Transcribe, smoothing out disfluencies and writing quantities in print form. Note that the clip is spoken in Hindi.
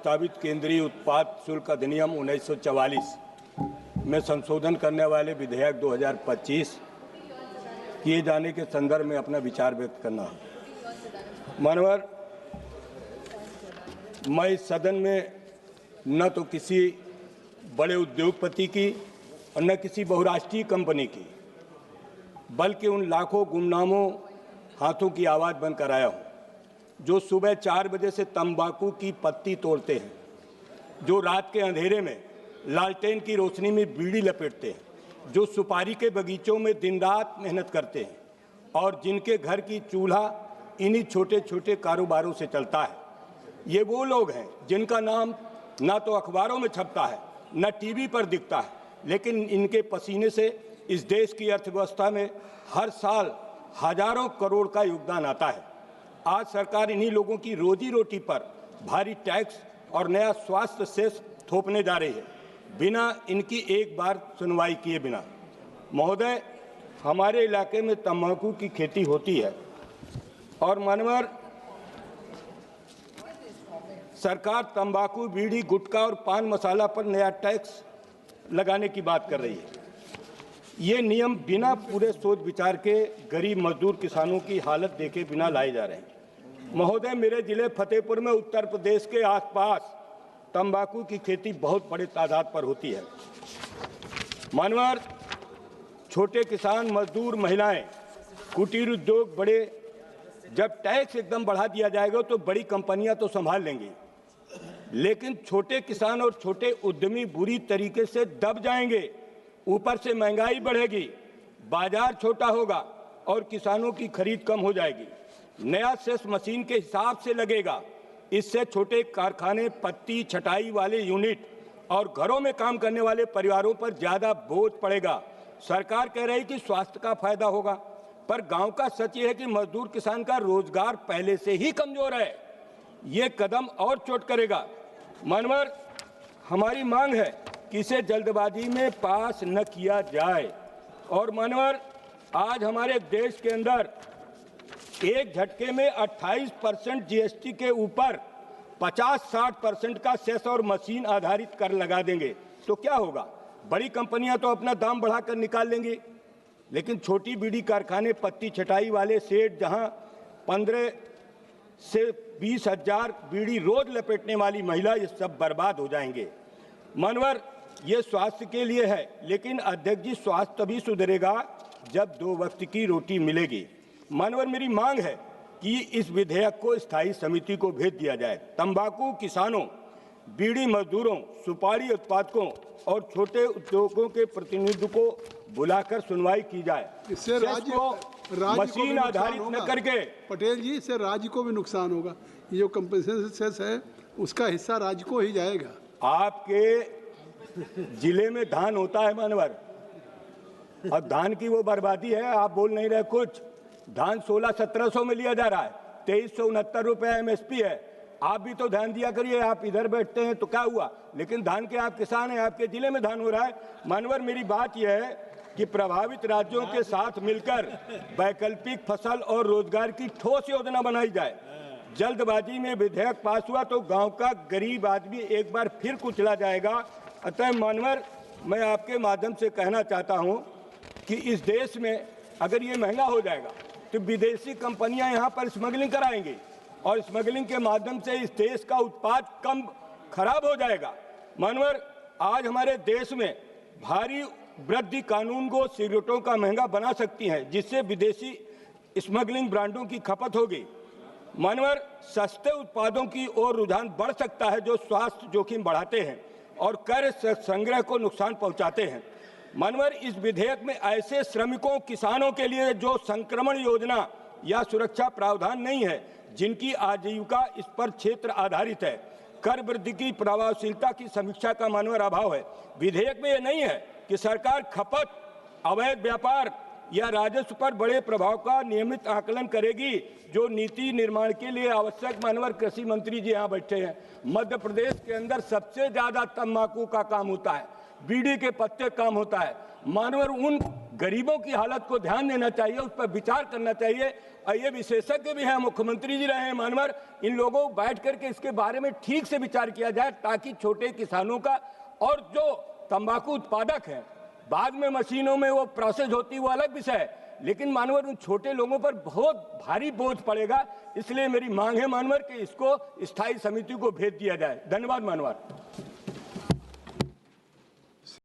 प्रस्तावित केंद्रीय उत्पाद शुल्क अधिनियम 1944 में संशोधन करने वाले विधेयक 2025 किए जाने के संदर्भ में अपना विचार व्यक्त करना है। मानवर, मैं इस सदन में न तो किसी बड़े उद्योगपति की और न किसी बहुराष्ट्रीय कंपनी की, बल्कि उन लाखों गुमनामों हाथों की आवाज़ बनकर आया हूँ जो सुबह 4 बजे से तंबाकू की पत्ती तोड़ते हैं, जो रात के अंधेरे में लालटेन की रोशनी में बीड़ी लपेटते हैं, जो सुपारी के बगीचों में दिन रात मेहनत करते हैं और जिनके घर की चूल्हा इन्हीं छोटे छोटे कारोबारों से चलता है। ये वो लोग हैं जिनका नाम ना तो अखबारों में छपता है न टीवी पर दिखता है, लेकिन इनके पसीने से इस देश की अर्थव्यवस्था में हर साल हजारों करोड़ का योगदान आता है। आज सरकार इन्हीं लोगों की रोजी रोटी पर भारी टैक्स और नया स्वास्थ्य सेस थोपने जा रही है, बिना इनकी एक बार सुनवाई किए बिना। महोदय, हमारे इलाके में तंबाकू की खेती होती है और मानवर सरकार तंबाकू, बीड़ी, गुटखा और पान मसाला पर नया टैक्स लगाने की बात कर रही है। ये नियम बिना पूरे सोच विचार के गरीब मजदूर किसानों की हालत देखे बिना लाए जा रहे हैं। महोदय, मेरे जिले फतेहपुर में उत्तर प्रदेश के आसपास तंबाकू की खेती बहुत बड़े तादाद पर होती है। मानवर, छोटे किसान, मजदूर, महिलाएं, कुटीर उद्योग, बड़े, जब टैक्स एकदम बढ़ा दिया जाएगा तो बड़ी कंपनियां तो संभाल लेंगी, लेकिन छोटे किसान और छोटे उद्यमी बुरी तरीके से दब जाएंगे। ऊपर से महंगाई बढ़ेगी, बाजार छोटा होगा और किसानों की खरीद कम हो जाएगी। नया सेस मशीन के हिसाब से लगेगा। इससे छोटे कारखाने, पत्ती छटाई वाले यूनिट और घरों में काम करने वाले परिवारों पर ज्यादा बोझ पड़ेगा। सरकार कह रही है कि स्वास्थ्य का फायदा होगा, पर गांव का सच ये है कि मजदूर किसान का रोजगार पहले से ही कमजोर है। ये कदम और चोट करेगा। मानवर, हमारी मांग है कि इसे जल्दबाजी में पास न किया जाए। और मानवर, आज हमारे देश के अंदर एक झटके में 28% जीएसटी के ऊपर 50-60% का सेस और मशीन आधारित कर लगा देंगे तो क्या होगा? बड़ी कंपनियां तो अपना दाम बढ़ाकर निकाल लेंगी, लेकिन छोटी बीड़ी कारखाने, पत्ती छटाई वाले सेठ जहां 15 से 20 हजार बीड़ी रोज लपेटने वाली महिला, ये सब बर्बाद हो जाएंगे। मानवर, ये स्वास्थ्य के लिए है, लेकिन अध्यक्ष जी, स्वास्थ्य तभी सुधरेगा जब 2 वक्त की रोटी मिलेगी। मानवर, मेरी मांग है कि इस विधेयक को स्थायी समिति को भेज दिया जाए। तंबाकू किसानों, बीड़ी मजदूरों, सुपारी उत्पादकों और छोटे उद्योगों के प्रतिनिधियों को बुलाकर सुनवाई की जाए। इससे राज्य मशीन आधारित न करके। पटेल जी, इससे राज्य को भी नुकसान होगा। ये जो कंपनसेशन सेस है उसका हिस्सा राज्य को ही जाएगा। आपके जिले में धान होता है मानवर, और धान की वो बर्बादी है, आप बोल नहीं रहे कुछ। धान 1600-1700 में लिया जा रहा है, 2369 रुपए एमएसपी है। आप भी तो ध्यान दिया करिए, आप इधर बैठते हैं तो क्या हुआ, लेकिन धान के आप किसान हैं, आपके जिले में धान हो रहा है। मानवर, मेरी बात यह है कि प्रभावित राज्यों के साथ मिलकर वैकल्पिक फसल और रोजगार की ठोस योजना बनाई जाए। जल्दबाजी में विधेयक पास हुआ तो गांव का गरीब आदमी एक बार फिर कुचला जाएगा। अतः मानवर, मैं आपके माध्यम से कहना चाहता हूं कि इस देश में अगर ये महंगा हो जाएगा तो विदेशी कंपनियां यहां पर स्मगलिंग कराएंगी और स्मगलिंग के माध्यम से इस देश का उत्पाद कम खराब हो जाएगा। मानवर, आज हमारे देश में भारी वृद्धि कानून को सिगरेटों का महंगा बना सकती हैं, जिससे विदेशी स्मगलिंग ब्रांडों की खपत होगी। मानवर, सस्ते उत्पादों की ओर रुझान बढ़ सकता है जो स्वास्थ्य जोखिम बढ़ाते हैं और कर संग्रह को नुकसान पहुंचाते हैं। मानवर, इस विधेयक में ऐसे श्रमिकों, किसानों के लिए जो संक्रमण योजना या सुरक्षा प्रावधान नहीं है, जिनकी आजीविका इस पर क्षेत्र आधारित है। कर वृद्धि की प्रभावशीलता की समीक्षा का मानवर अभाव है। विधेयक में यह नहीं है कि सरकार खपत, अवैध व्यापार या राजस्व पर बड़े प्रभाव का नियमित आकलन करेगी, जो नीति निर्माण के लिए आवश्यक। मानवर, कृषि मंत्री जी यहाँ बैठे हैं, मध्य प्रदेश के अंदर सबसे ज्यादा तंबाकू का काम होता है। बीड़ी के पत्ते काम होता है। मानवर उन गरीबों की हालत को ध्यान देना चाहिए, उस पर विचार करना चाहिए। और ये विशेषज्ञ भी हैं, मुख्यमंत्री जी रहे हैं मानवर, इन लोगों को बैठ करके इसके बारे में ठीक से विचार किया जाए, ताकि छोटे किसानों का और जो तंबाकू उत्पादक हैं, बाद में मशीनों में वो प्रोसेस होती है वो अलग विषय है, लेकिन मानवर उन छोटे लोगों पर बहुत भारी बोझ पड़ेगा। इसलिए मेरी मांग है मानवर कि इसको स्थायी समिति को भेज दिया जाए। धन्यवाद मानवर।